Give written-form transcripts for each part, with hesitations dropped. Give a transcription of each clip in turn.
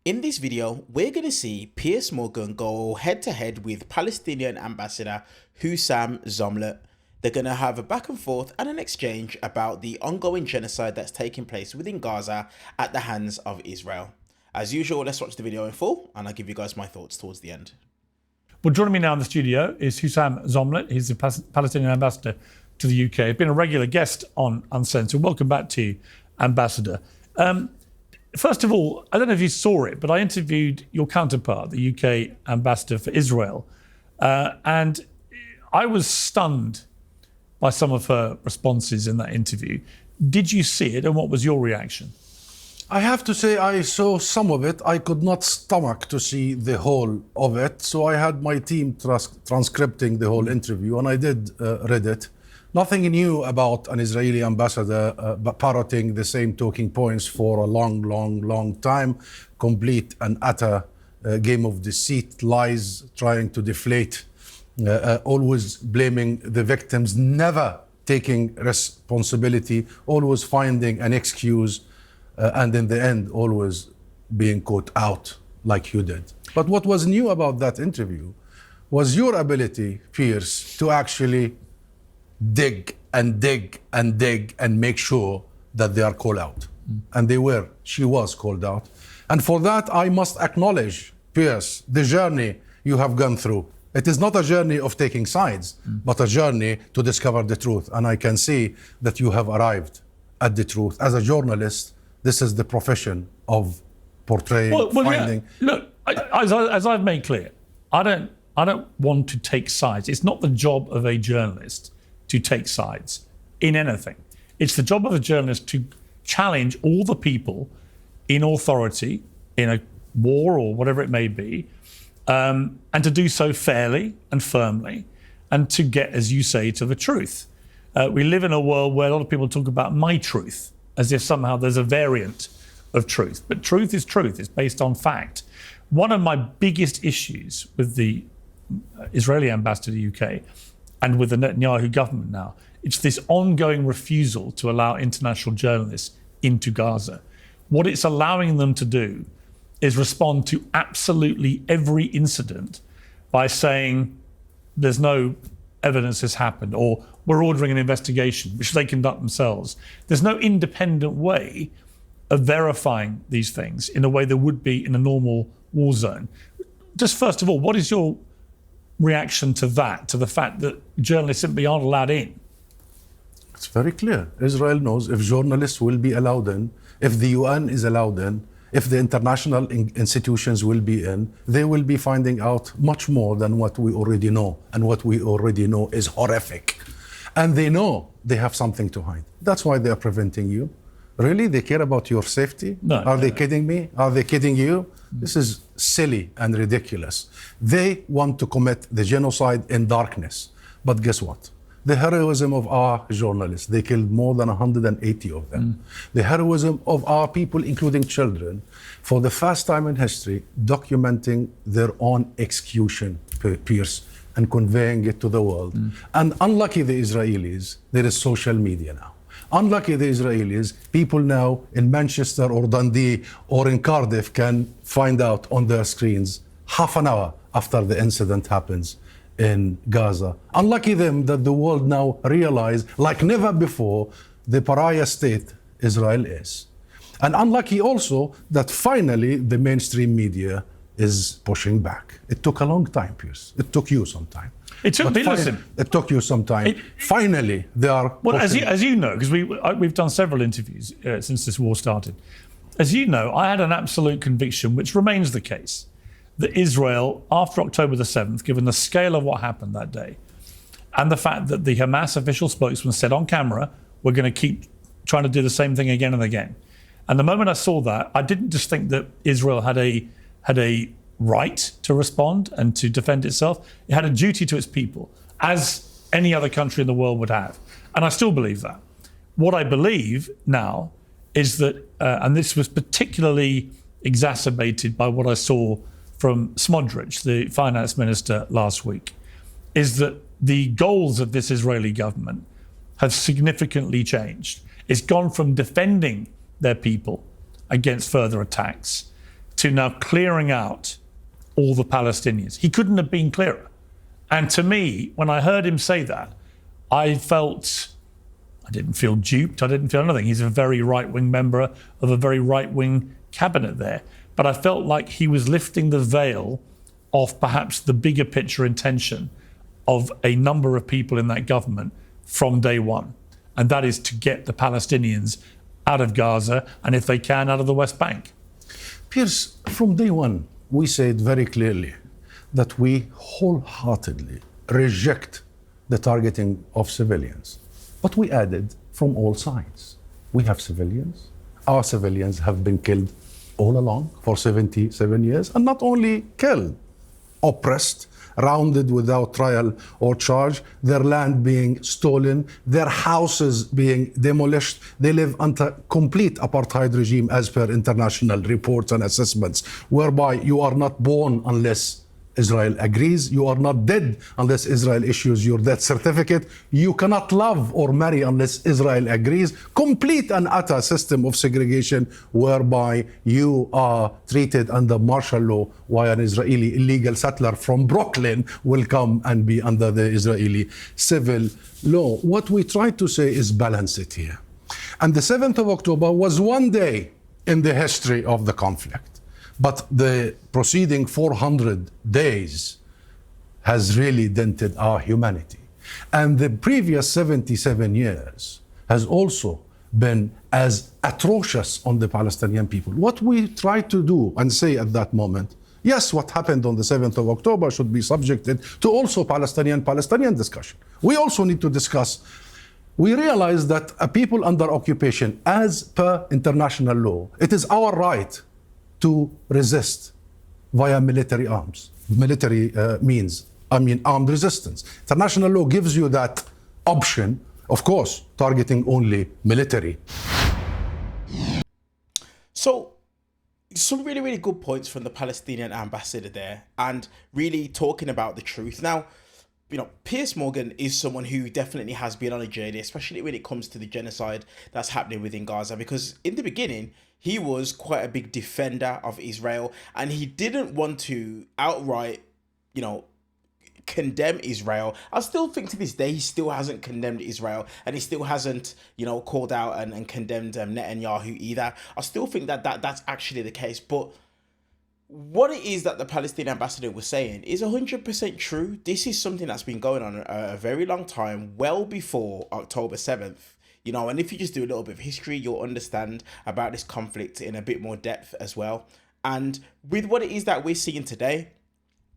In this video, we're going to see Piers Morgan go head-to-head with Palestinian ambassador Husam Zomlot. They're going to have a back and forth and an exchange about the ongoing genocide that's taking place within Gaza at the hands of Israel. As usual, let's watch the video in full and I'll give you guys my thoughts towards the end. Well, joining me now in the studio is Husam Zomlot. He's the Palestinian ambassador to the UK. He's been a regular guest on Uncensored. Welcome back to you, Ambassador. First of all, I don't know if you saw it, but I interviewed your counterpart, the UK ambassador for Israel, and I was stunned by some of her responses in that interview. Did you see it, and what was your reaction? I have to say I saw some of it. I could not stomach to see the whole of it, so I had my team transcripting the whole interview, and I did read it. Nothing new about an Israeli ambassador but parroting the same talking points for a long time. Complete and utter game of deceit, lies, trying to deflate, always blaming the victims, never taking responsibility, always finding an excuse, and in the end, always being caught out like you did. But what was new about that interview was your ability, Piers, to actually dig and make sure that they are called out. And she was called out. And for that, I must acknowledge, Piers, the journey you have gone through. It is not a journey of taking sides, but a journey to discover the truth. And I can see that you have arrived at the truth. As a journalist, this is the profession of portraying, finding. Yeah. Look, as I've made clear, I don't want to take sides. It's not the job of a journalist to take sides in anything. It's the job of a journalist to challenge all the people in authority in a war or whatever it may be, and to do so fairly and firmly, and to get, as you say, to the truth. We live in a world where a lot of people talk about my truth as if somehow there's a variant of truth. But truth is truth. It's based on fact. One of my biggest issues with the Israeli ambassador to the UK and with the Netanyahu government now, it's this ongoing refusal to allow international journalists into Gaza. What it's allowing them to do is respond to absolutely every incident by saying there's no evidence has happened, or we're ordering an investigation, which they conduct themselves. There's no independent way of verifying these things in a way there would be in a normal war zone. Just first of all, what is your reaction to that, to the fact that journalists simply aren't allowed in? It's very clear. Israel knows if journalists will be allowed in, if the UN is allowed in, if the international institutions will be in, they will be finding out much more than what we already know. And what we already know is horrific. And they know they have something to hide. That's why they are preventing you. Really? They care about your safety? No. Are they kidding me? Are they kidding you? This is silly and ridiculous. They want to commit the genocide in darkness. But guess what? The heroism of our journalists, they killed more than 180 of them. The heroism of our people, including children, for the first time in history, documenting their own execution, Piers, and conveying it to the world. And unlucky the Israelis, there is social media now. Unlucky the Israelis, people now in Manchester or Dundee or in Cardiff can find out on their screens half an hour after the incident happens in Gaza. Unlucky them that the world now realize, like never before, the pariah state Israel is. And unlucky also that finally the mainstream media is pushing back. It took a long time, Piers. It took you some time. It took me, listen. It took you some time. Finally, they are. Well, as you know, because we've done several interviews since this war started. As you know, I had an absolute conviction, which remains the case, that Israel, after October the 7th, given the scale of what happened that day, and the fact that the Hamas official spokesman said on camera, we're going to keep trying to do the same thing again and again. And the moment I saw that, I didn't just think that Israel had a right to respond and to defend itself. It had a duty to its people, as any other country in the world would have. And I still believe that. What I believe now is that, and this was particularly exacerbated by what I saw from Smotrich, the finance minister, last week, is that the goals of this Israeli government have significantly changed. It's gone from defending their people against further attacks to now clearing out all the Palestinians. He couldn't have been clearer. And to me, when I heard him say that, I didn't feel duped. I didn't feel anything. He's a very right-wing member of a very right-wing cabinet there. But I felt like he was lifting the veil of perhaps the bigger picture intention of a number of people in that government from day one. And that is to get the Palestinians out of Gaza and, if they can, out of the West Bank. Piers, from day one, we said very clearly that we wholeheartedly reject the targeting of civilians. But we added from all sides. We have civilians. Our civilians have been killed all along for 77 years, and not only killed, oppressed, rounded without trial or charge, their land being stolen, their houses being demolished. They live under complete apartheid regime as per international reports and assessments, whereby you are not born unless Israel agrees. You are not dead unless Israel issues your death certificate. You cannot love or marry unless Israel agrees. Complete and utter system of segregation whereby you are treated under martial law while an Israeli illegal settler from Brooklyn will come and be under the Israeli civil law. What we try to say is balance it here. And the 7th of October was one day in the history of the conflict. But the preceding 400 days has really dented our humanity. And the previous 77 years has also been as atrocious on the Palestinian people. What we try to do and say at that moment, yes, what happened on the 7th of October should be subjected to also Palestinian discussion. We also need to discuss. We realize that a people under occupation, as per international law, it is our right to resist via military means. Armed resistance. International law gives you that option, of course, targeting only military. So, some really, really good points from the Palestinian ambassador there, and really talking about the truth. Now, Piers Morgan is someone who definitely has been on a journey, especially when it comes to the genocide that's happening within Gaza, because in the beginning, he was quite a big defender of Israel, and he didn't want to outright, condemn Israel. I still think to this day, he still hasn't condemned Israel, and he still hasn't, called out and condemned Netanyahu either. I still think that's actually the case, but what it is that the Palestinian ambassador was saying is 100% true. This is something that's been going on a very long time, well before October 7th. And if you just do a little bit of history, you'll understand about this conflict in a bit more depth as well. And with what it is that we're seeing today,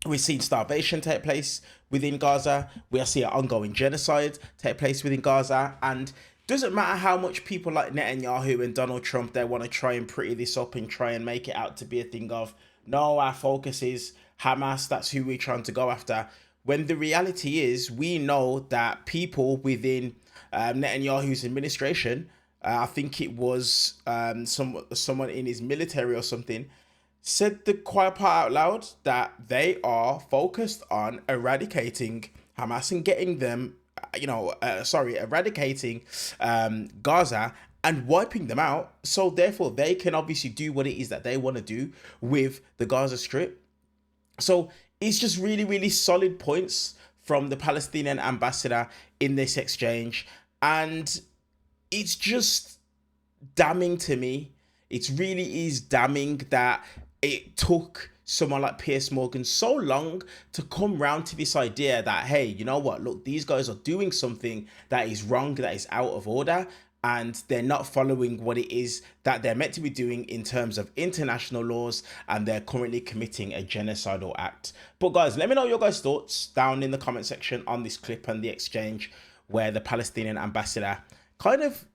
we're seeing starvation take place within Gaza. We are seeing ongoing genocide take place within Gaza. And doesn't matter how much people like Netanyahu and Donald Trump, they want to try and pretty this up and try and make it out to be a thing of, no, our focus is Hamas, that's who we're trying to go after. When the reality is, we know that people within Netanyahu's administration, I think it was someone in his military or something, said the quiet part out loud that they are focused on eradicating Hamas and getting them, eradicating Gaza and wiping them out. So therefore, they can obviously do what it is that they want to do with the Gaza Strip. So it's just really, really solid points from the Palestinian ambassador in this exchange. And it's just damning to me. It really is damning that it took someone like Piers Morgan so long to come round to this idea that, hey, you know what? Look, these guys are doing something that is wrong, that is out of order, and they're not following what it is that they're meant to be doing in terms of international laws, and they're currently committing a genocidal act. But guys, let me know your guys' thoughts down in the comment section on this clip and the exchange where the Palestinian ambassador kind of,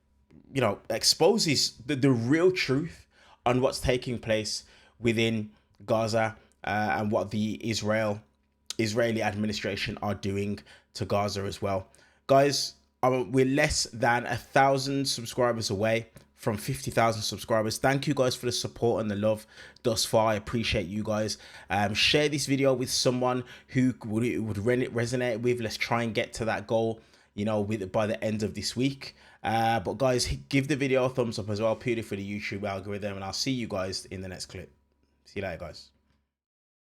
exposes the real truth on what's taking place within Gaza and what the Israeli administration are doing to Gaza as well. Guys, we're less than 1,000 subscribers away from 50,000 subscribers. Thank you guys for the support and the love thus far. I appreciate you guys. Share this video with someone who would resonate with. Let's try and get to that goal, by the end of this week. But guys, give the video a thumbs up as well, purely for the YouTube algorithm, and I'll see you guys in the next clip. See you later, guys.